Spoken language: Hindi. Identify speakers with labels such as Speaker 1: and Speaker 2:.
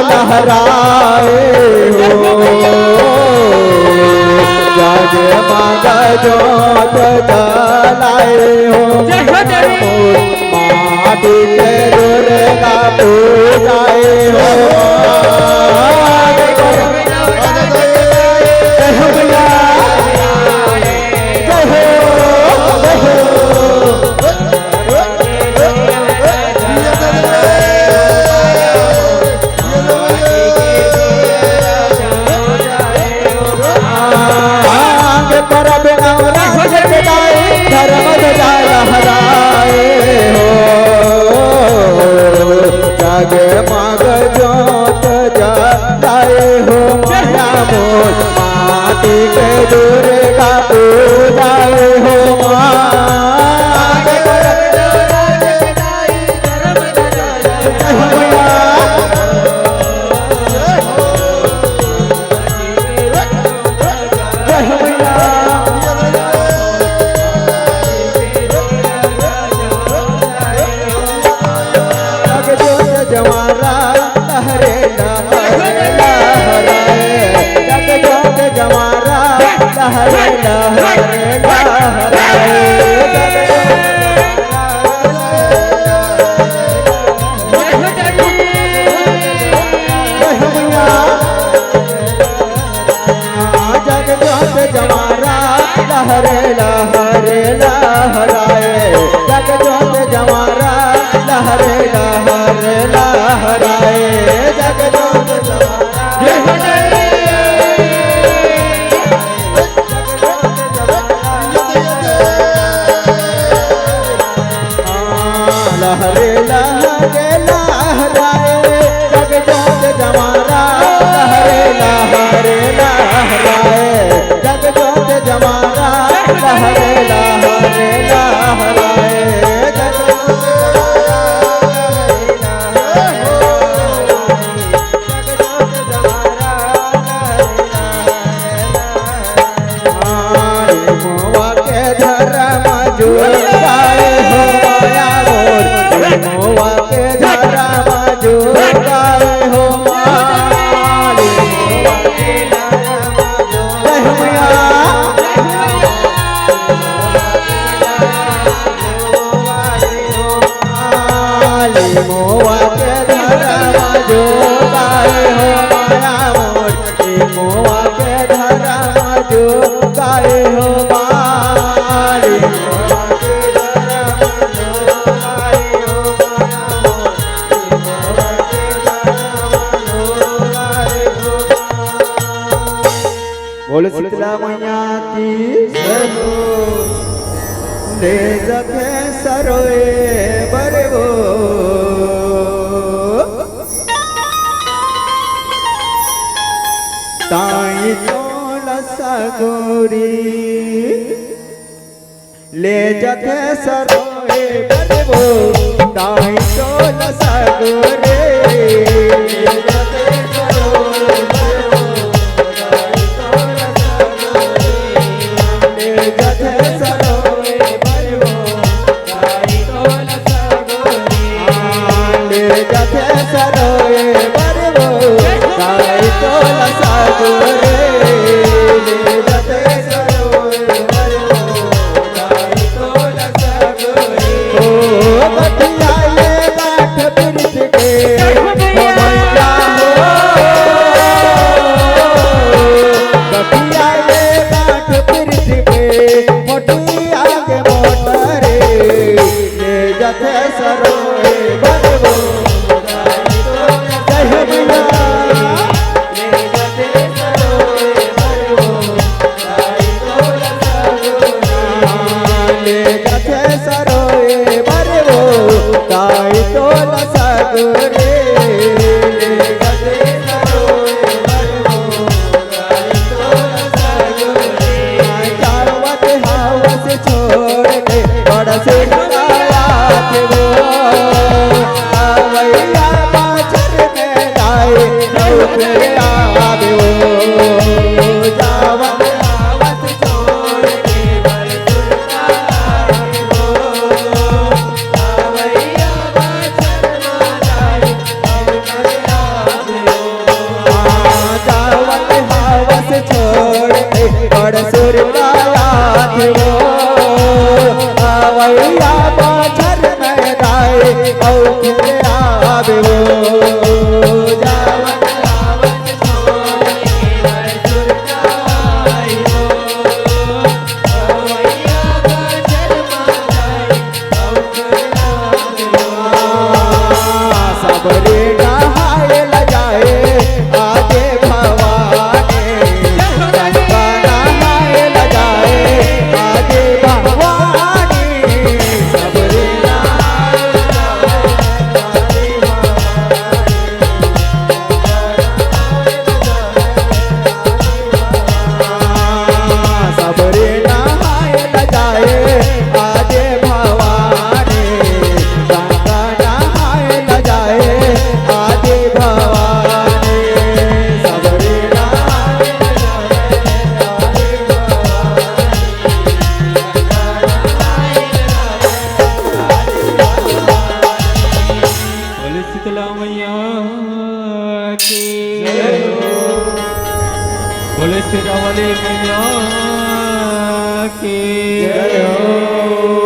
Speaker 1: लहराए हो जगमग जोत जलाए हो माटी के दुर्गा पूजाए हो धर्म ध्वजा लहराए हो जगमग जोत जलाए हो माया मोर माटी के दुर्गा पूजाए हो जवारा लहरे लहरे लहराए जग जोग जवारा लहरे लहरे लहराए जग जोग जवारा लहरे लहरे लहराए जग जोग जवारा लहरे लहरे लहराए जग जोग लहरे लहरे लहराए जग जोग जवारा लहरे लहरे लहराए जग जोग जवारा लहरे लहरे लहराए जुगाए हो माया मोर मोवा के धर्म जुगाए हो माली मोवा के धर्म जुगाए हो माया मोर मोवा के धर्म जुगाए हो माली बोल शीतला मैया की ले जखे सरोए बरवो ताई चोल सगोरी ले जखे सरोए बरवो ताई चोल सगोरे
Speaker 2: शीतला मैया की
Speaker 1: जय हो।
Speaker 2: बोले शेरा वाली मैया की
Speaker 1: जय हो।